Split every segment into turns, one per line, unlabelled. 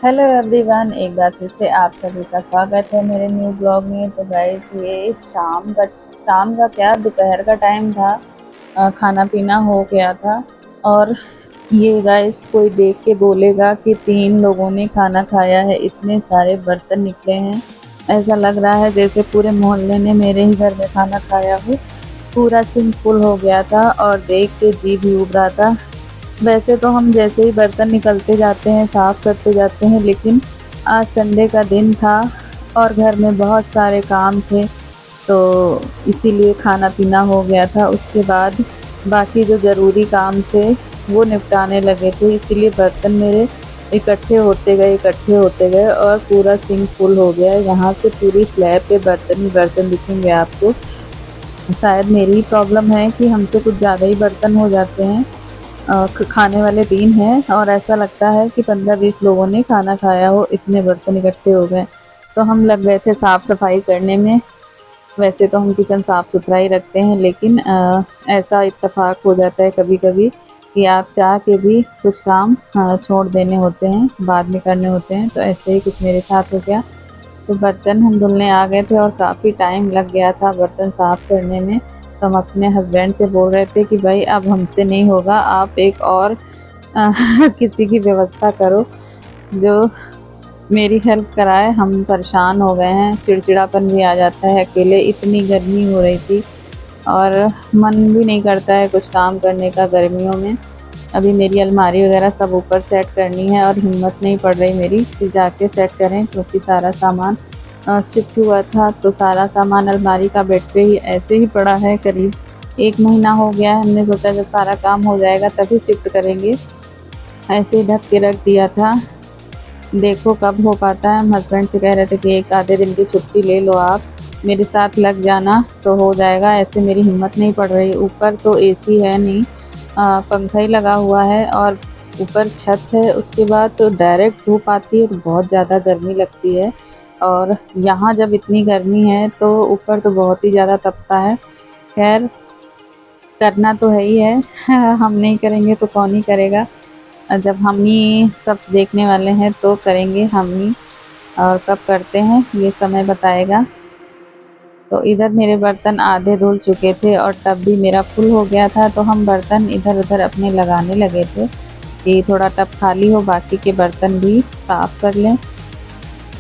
Hello everyone, एक बार फिर से आप सभी का स्वागत है मेरे न्यू ब्लॉग में। तो गाइस ये शाम का क्या दोपहर का टाइम था। खाना पीना हो गया था और ये गाइस कोई देख के बोलेगा कि 3 लोगों ने खाना खाया है, इतने सारे बर्तन निकले हैं। ऐसा लग रहा है जैसे पूरे मोहल्ले ने मेरे ही घर में खाना खाया हो। पूरा सिंक फुल हो गया था और देख के जी भी उब रहा था। वैसे तो हम जैसे ही बर्तन निकलते जाते हैं साफ़ करते जाते हैं, लेकिन आज संडे का दिन था और घर में बहुत सारे काम थे, तो इसीलिए खाना पीना हो गया था। उसके बाद बाकी जो ज़रूरी काम थे वो निपटाने लगे थे, इसीलिए बर्तन मेरे इकट्ठे होते गए और पूरा सिंक फुल हो गया है। यहाँ से पूरी स्लैब पे बर्तन ही बर्तन दिखेंगे आपको। शायद मेरी प्रॉब्लम है कि हमसे कुछ ज़्यादा ही बर्तन हो जाते हैं। खाने वाले 3 हैं और ऐसा लगता है कि 15-20 लोगों ने खाना खाया हो, इतने बर्तन इकट्ठे हो गए। तो हम लग गए थे साफ़ सफाई करने में। वैसे तो हम किचन साफ़ सुथरा ही रखते हैं, लेकिन ऐसा इत्तेफाक हो जाता है कभी-कभी कि आप चाह के भी कुछ काम छोड़ देने होते हैं, बाद में करने होते हैं। तो ऐसे ही कुछ मेरे साथ हो गया। तो बर्तन हम धुलने आ गए थे और काफ़ी टाइम लग गया था बर्तन साफ़ करने में। तो हम अपने हस्बैंड से बोल रहे थे कि भाई अब हमसे नहीं होगा, आप एक और किसी की व्यवस्था करो जो मेरी हेल्प कराए। हम परेशान हो गए हैं, चिड़चिड़ापन भी आ जाता है अकेले, इतनी गर्मी हो रही थी और मन भी नहीं करता है कुछ काम करने का गर्मियों में। अभी मेरी अलमारी वगैरह सब ऊपर सेट करनी है और हिम्मत नहीं पड़ रही मेरी कि जाके सेट करें, क्योंकि सारा सामान शिफ्ट हुआ था। तो सारा सामान अलमारी का बेड पे ही ऐसे ही पड़ा है, करीब 1 महीना हो गया है। हमने सोचा जब सारा काम हो जाएगा तभी शिफ्ट करेंगे, ऐसे ही ढक के रख दिया था। देखो कब हो पाता है। हम हस्बैंड से कह रहे थे कि एक आधे दिन की छुट्टी ले लो, आप मेरे साथ लग जाना तो हो जाएगा। ऐसे मेरी हिम्मत नहीं पड़ रही। ऊपर तो एसी है नहीं, पंखा ही लगा हुआ है और ऊपर छत है। उसके बाद तो डायरेक्ट धूप आती है तो बहुत ज़्यादा गर्मी लगती है। और यहाँ जब इतनी गर्मी है तो ऊपर तो बहुत ही ज़्यादा तपता है। खैर करना तो है ही है हम नहीं करेंगे तो कौन ही करेगा। जब हम ही सब देखने वाले हैं तो करेंगे हम ही, और कब करते हैं ये समय बताएगा। तो इधर मेरे बर्तन आधे धुल चुके थे और टब भी मेरा फुल हो गया था, तो हम बर्तन इधर उधर अपने लगाने लगे थे कि थोड़ा टब खाली हो, बाकी के बर्तन भी साफ़ कर लें।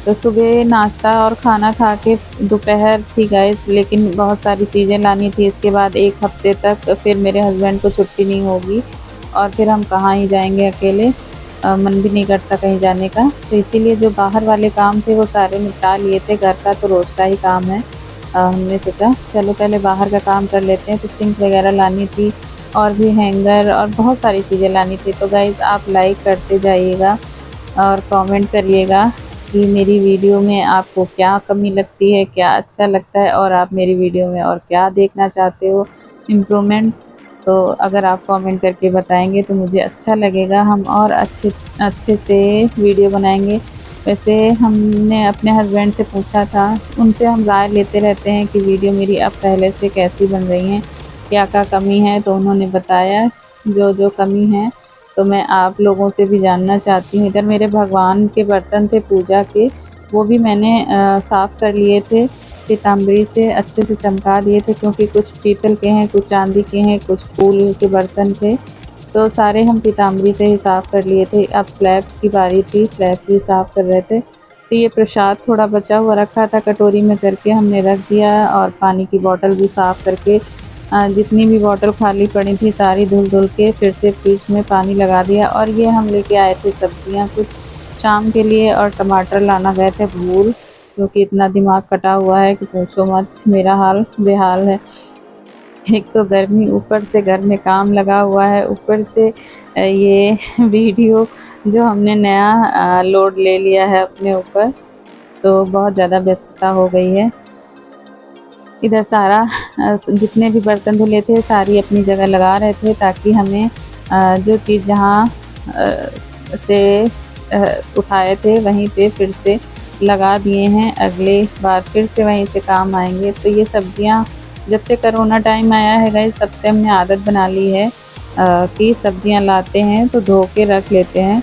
तो सुबह नाश्ता और खाना खा के दोपहर थी गाइस, लेकिन बहुत सारी चीज़ें लानी थी। इसके बाद 1 हफ्ते तक फिर मेरे हस्बैंड को छुट्टी नहीं होगी और फिर हम कहाँ ही जाएंगे अकेले। मन भी नहीं करता कहीं जाने का, तो इसीलिए जो बाहर वाले काम थे वो सारे निपटा लिए थे। घर का तो रोज़ का ही काम है। हमने सोचा चलो पहले बाहर का काम कर लेते हैं। तो सिंक वगैरह लानी थी और भी हैंगर और बहुत सारी चीज़ें लानी थी। तो गाइज़ आप लाइक करते जाइएगा और कमेंट करिएगा कि मेरी वीडियो में आपको क्या कमी लगती है, क्या अच्छा लगता है, और आप मेरी वीडियो में और क्या देखना चाहते हो इम्प्रूवमेंट। तो अगर आप कमेंट करके बताएंगे तो मुझे अच्छा लगेगा, हम और अच्छे अच्छे से वीडियो बनाएंगे। वैसे हमने अपने हस्बैंड से पूछा था, उनसे हम राय लेते रहते हैं कि वीडियो मेरी अब पहले से कैसी बन रही हैं, क्या क्या कमी है। तो उन्होंने बताया जो जो कमी है। तो मैं आप लोगों से भी जानना चाहती हूँ। इधर मेरे भगवान के बर्तन थे पूजा के, वो भी मैंने साफ़ कर लिए थे, पीताम्बरी से अच्छे से चमका दिए थे, क्योंकि कुछ पीतल के हैं, कुछ चांदी के हैं, कुछ फूल के बर्तन थे। तो सारे हम पीताम्बरी से ही साफ़ कर लिए थे। अब स्लैब की बारी थी, स्लैब भी साफ़ कर रहे थे। तो ये प्रसाद थोड़ा बचा हुआ रखा था, कटोरी में करके हमने रख दिया, और पानी की बोतल भी साफ़ करके जितनी भी बॉटल खाली पड़ी थी सारी धुल के फिर से फ्रिज में पानी लगा दिया। और ये हम लेके आए थे सब्जियां कुछ शाम के लिए, और टमाटर लाना गए थे भूल, क्योंकि इतना दिमाग कटा हुआ है कि पूछो मत, मेरा हाल बेहाल है। एक तो गर्मी, ऊपर से घर में काम लगा हुआ है, ऊपर से ये वीडियो जो हमने नया लोड ले लिया है अपने ऊपर, तो बहुत ज़्यादा व्यस्तता हो गई है। इधर सारा जितने भी बर्तन धुले थे सारी अपनी जगह लगा रहे थे, ताकि हमें जो चीज़ जहाँ से उठाए थे वहीं पे फिर से लगा दिए हैं, अगले बार फिर से वहीं से काम आएंगे। तो ये सब्जियां जब से कोरोना टाइम आया है गाइस, तब से हमने आदत बना ली है कि सब्जियां लाते हैं तो धो के रख लेते हैं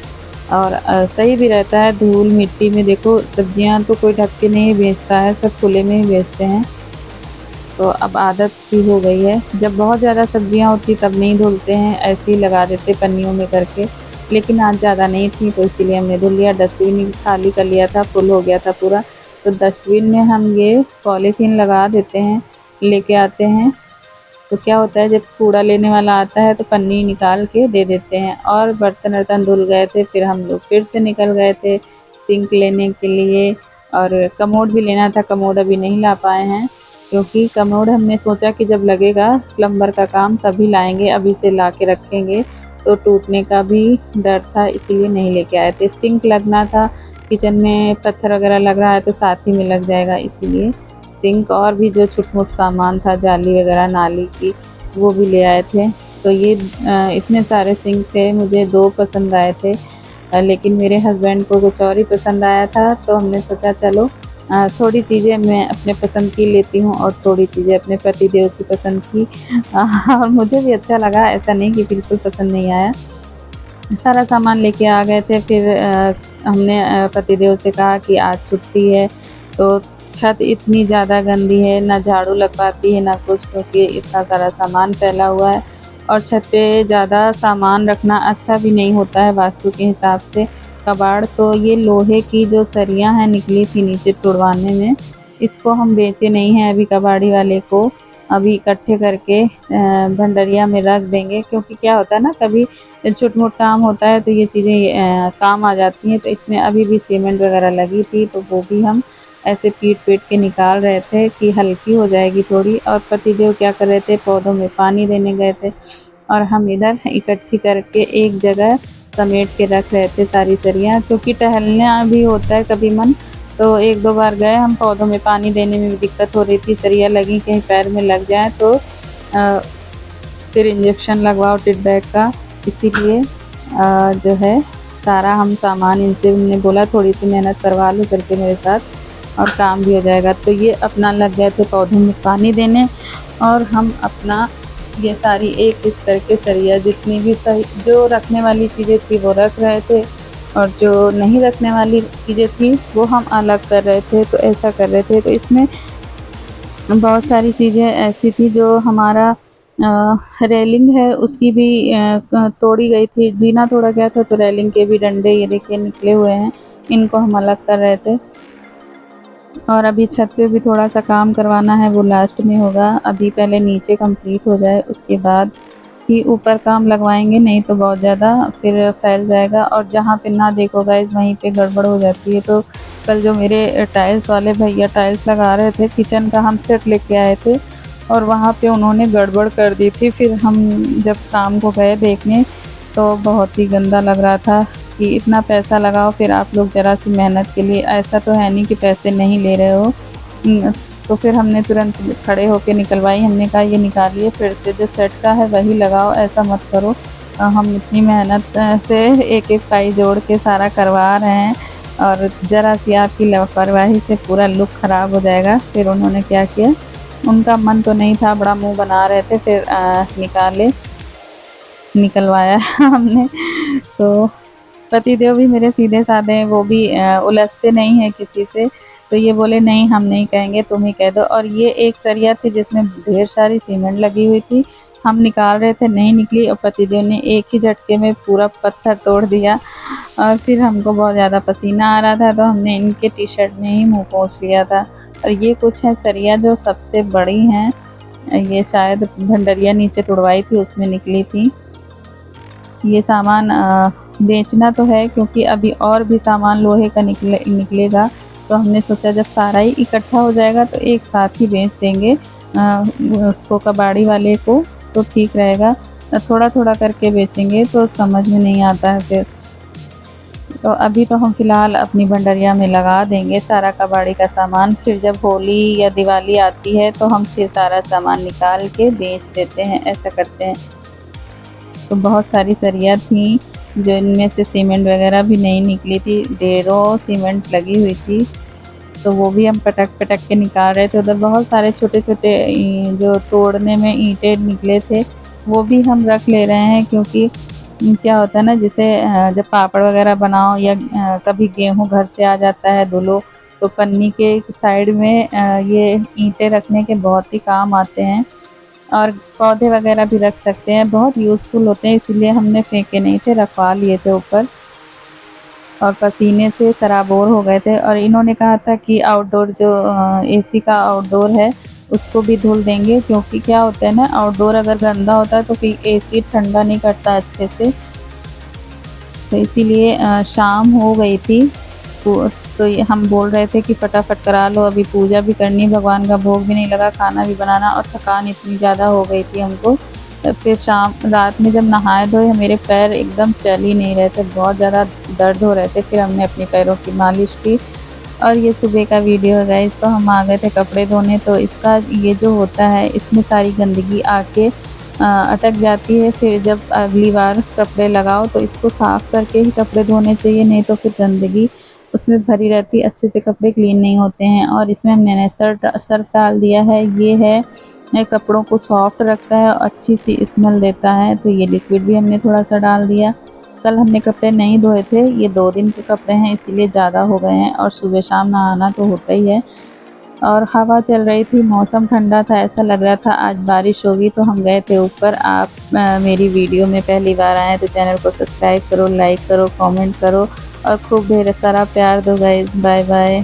और सही भी रहता है। धूल मिट्टी में देखो सब्जियां तो कोई ढक के नहीं बेचता है, सब खुले में ही बेचते हैं। तो अब आदत सी हो गई है, जब बहुत ज़्यादा सब्जियां होती तब नहीं धुलते हैं, ऐसे ही लगा देते पन्नियों में करके। लेकिन आज ज़्यादा नहीं थी तो इसीलिए हमने धुल लिया, डस्टबिन ही खाली कर लिया था, फुल हो गया था पूरा। तो डस्टबिन में हम ये पॉलीथीन लगा देते हैं, लेके आते हैं। तो क्या होता है जब कूड़ा लेने वाला आता है तो पन्नी निकाल के दे देते हैं। और बर्तन वर्तन धुल गए थे, फिर हम लोग फिर से निकल गए थे सिंक लेने के लिए। और कमोड भी लेना था, कमोड अभी नहीं ला पाए हैं, क्योंकि कमोड हमने सोचा कि जब लगेगा प्लम्बर का काम तभी लाएंगे, अभी से ला के रखेंगे तो टूटने का भी डर था, इसीलिए नहीं लेके आए थे। सिंक लगना था, किचन में पत्थर वगैरह लग रहा है तो साथ ही में लग जाएगा, इसीलिए सिंक और भी जो छोट-मोट सामान था, जाली वगैरह नाली की, वो भी ले आए थे। तो ये इतने सारे सिंक थे, मुझे 2 पसंद आए थे, लेकिन मेरे हस्बैंड को कुछ और ही पसंद आया था। तो हमने सोचा चलो थोड़ी चीज़ें मैं अपने पसंद की लेती हूँ और थोड़ी चीज़ें अपने पतिदेव की पसंद की। और मुझे भी अच्छा लगा, ऐसा नहीं कि बिल्कुल पसंद नहीं आया। सारा सामान लेके आ गए थे। फिर हमने पतिदेव से कहा कि आज छुट्टी है, तो छत इतनी ज़्यादा गंदी है, ना झाड़ू लग पाती है ना कुछ, क्योंकि इतना सारा सामान फैला हुआ है। और छत पे ज़्यादा सामान रखना अच्छा भी नहीं होता है वास्तु के हिसाब से। कबाड़ तो ये लोहे की जो सरियाँ हैं निकली थी नीचे तुड़वाने में, इसको हम बेचे नहीं हैं अभी कबाड़ी वाले को, अभी इकट्ठे करके भंडारिया में रख देंगे। क्योंकि क्या होता है ना, कभी छोट-मोट काम होता है तो ये चीज़ें काम आ जाती हैं। तो इसमें अभी भी सीमेंट वगैरह लगी थी, तो वो भी हम ऐसे पीट-पीट के निकाल रहे थे कि हल्की हो जाएगी थोड़ी। और पतिदेव क्या कर रहे थे, पौधों में पानी देने गए थे, और हम इधर इकट्ठी करके एक जगह समेट के रख रहे थे सारी सरियाँ। क्योंकि टहलना भी होता है कभी मन, तो 1-2 बार गए हम, पौधों में पानी देने में भी दिक्कत हो रही थी, सरिया लगी कहीं पैर में लग जाए तो फिर इंजेक्शन लगवाओ टिड्डैक का। इसीलिए जो है सारा हम सामान इनसे, हमने बोला थोड़ी सी मेहनत करवा लो चल के मेरे साथ और काम भी हो जाएगा। तो ये अपना लग गए थे पौधों में पानी देने, और हम अपना ये सारी एक-एक करके सरिया जितनी भी सही जो रखने वाली चीज़ें थी वो रख रहे थे, और जो नहीं रखने वाली चीज़ें थी वो हम अलग कर रहे थे। तो ऐसा कर रहे थे। तो इसमें बहुत सारी चीज़ें ऐसी थी जो हमारा रेलिंग है उसकी भी तोड़ी गई थी, जीना तोड़ा गया था, तो रेलिंग के भी डंडे ये देखिए निकले हुए हैं, इनको हम अलग कर रहे थे। और अभी छत पे भी थोड़ा-सा काम करवाना है, वो लास्ट में होगा। अभी पहले नीचे कंप्लीट हो जाए, उसके बाद ही ऊपर काम लगवाएँगे, नहीं तो बहुत ज़्यादा फिर फैल जाएगा। और जहाँ पे ना देखो गाइज़ वहीं पे गड़बड़ हो जाती है। तो कल जो मेरे टाइल्स वाले भैया टाइल्स लगा रहे थे, किचन का हम सेट लेके आए थे, और वहाँ पे उन्होंने गड़बड़ कर दी थी। फिर हम जब शाम को गए देखने तो बहुत ही गंदा लग रहा था कि इतना पैसा लगाओ फिर आप लोग ज़रा सी मेहनत के लिए, ऐसा तो है नहीं कि पैसे नहीं ले रहे हो। तो फिर हमने तुरंत खड़े होके निकलवाई, हमने कहा ये निकालिए फिर से, जो सेट का है वही लगाओ, ऐसा मत करो। हम इतनी मेहनत से एक-एक पाई जोड़ के सारा करवा रहे हैं, और ज़रा सी आपकी लापरवाही से पूरा लुक ख़राब हो जाएगा। फिर उन्होंने क्या किया, उनका मन तो नहीं था, बड़ा मुँह बना रहे थे, फिर निकलवाया हमने। तो पतिदेव भी मेरे सीधे-साधे हैं, वो भी उलझते नहीं हैं किसी से। तो ये बोले नहीं हम नहीं कहेंगे, तुम ही कह दो। और ये एक सरिया थी जिसमें ढेर सारी सीमेंट लगी हुई थी, हम निकाल रहे थे, नहीं निकली, और पतिदेव ने एक ही झटके में पूरा पत्थर तोड़ दिया। और फिर हमको बहुत ज़्यादा पसीना आ रहा था, तो हमने इनके टी-शर्ट में ही मुँह पोंछ लिया था। और ये कुछ है सरिया जो सबसे बड़ी हैं, ये शायद भंडरिया नीचे तुड़वाई थी उसमें निकली थी। ये सामान बेचना तो है, क्योंकि अभी और भी सामान लोहे का निकलेगा। तो हमने सोचा जब सारा ही इकट्ठा हो जाएगा तो एक साथ ही बेच देंगे उसको, कबाड़ी वाले को, तो ठीक रहेगा। थोड़ा-थोड़ा करके बेचेंगे तो समझ में नहीं आता है फिर। तो अभी तो हम फ़िलहाल अपनी भंडारिया में लगा देंगे सारा कबाड़ी का सामान, फिर जब होली या दिवाली आती है तो हम फिर सारा सामान निकाल के बेच देते हैं, ऐसा करते हैं। तो बहुत सारी सरिया थी जो इनमें से सीमेंट वगैरह भी नहीं निकली थी, ढेरों सीमेंट लगी हुई थी, तो वो भी हम पटक-पटक के निकाल रहे थे। उधर बहुत सारे छोटे-छोटे जो तोड़ने में ईंटें निकले थे, वो भी हम रख ले रहे हैं, क्योंकि क्या होता है ना, जैसे जब पापड़ वगैरह बनाओ या कभी गेहूँ घर से आ जाता है धुलो, तो पन्नी के साइड में ये ईंटें रखने के बहुत ही काम आते हैं। और पौधे वगैरह भी रख सकते हैं, बहुत यूज़फुल होते हैं, इसीलिए हमने फेंके नहीं थे, रखवा लिए थे ऊपर। और पसीने से सराबोर हो गए थे, और इन्होंने कहा था कि आउटडोर जो एसी का आउटडोर है उसको भी धुल देंगे, क्योंकि क्या होता है ना, आउटडोर अगर गंदा होता है तो फिर एसी ठंडा नहीं करता अच्छे से। तो इसीलिए शाम हो गई थी, तो ये हम बोल रहे थे कि फटाफट करा लो, अभी पूजा भी करनी, भगवान का भोग भी नहीं लगा, खाना भी बनाना, और थकान इतनी ज़्यादा हो गई थी हमको। फिर शाम रात में जब नहाए धोए मेरे पैर एकदम चल ही नहीं रहे थे, बहुत ज़्यादा दर्द हो रहे थे। फिर हमने अपने पैरों की मालिश की। और ये सुबह का वीडियो है गाइस, तो हम आ गए थे कपड़े धोने। तो इसका ये जो होता है, इसमें सारी गंदगी आके अटक जाती है। फिर जब अगली बार कपड़े लगाओ तो इसको साफ़ करके ही कपड़े धोने चाहिए, नहीं तो फिर गंदगी उसमें भरी रहती, अच्छे से कपड़े क्लीन नहीं होते हैं। और इसमें हमने सर्फ डाल दिया है, ये है कपड़ों को सॉफ्ट रखता है और अच्छी सी स्मेल देता है। तो ये लिक्विड भी हमने थोड़ा सा डाल दिया। कल हमने कपड़े नहीं धोए थे, ये 2 दिन के कपड़े हैं, इसीलिए ज़्यादा हो गए हैं, और सुबह शाम नहाना तो होता ही है। और हवा चल रही थी, मौसम ठंडा था, ऐसा लग रहा था आज बारिश होगी, तो हम गए थे ऊपर। आप मेरी वीडियो में पहली बार आए तो चैनल को सब्सक्राइब करो, लाइक करो, कमेंट करो, और खूब ढेर सारा प्यार दो गाइस। Bye bye.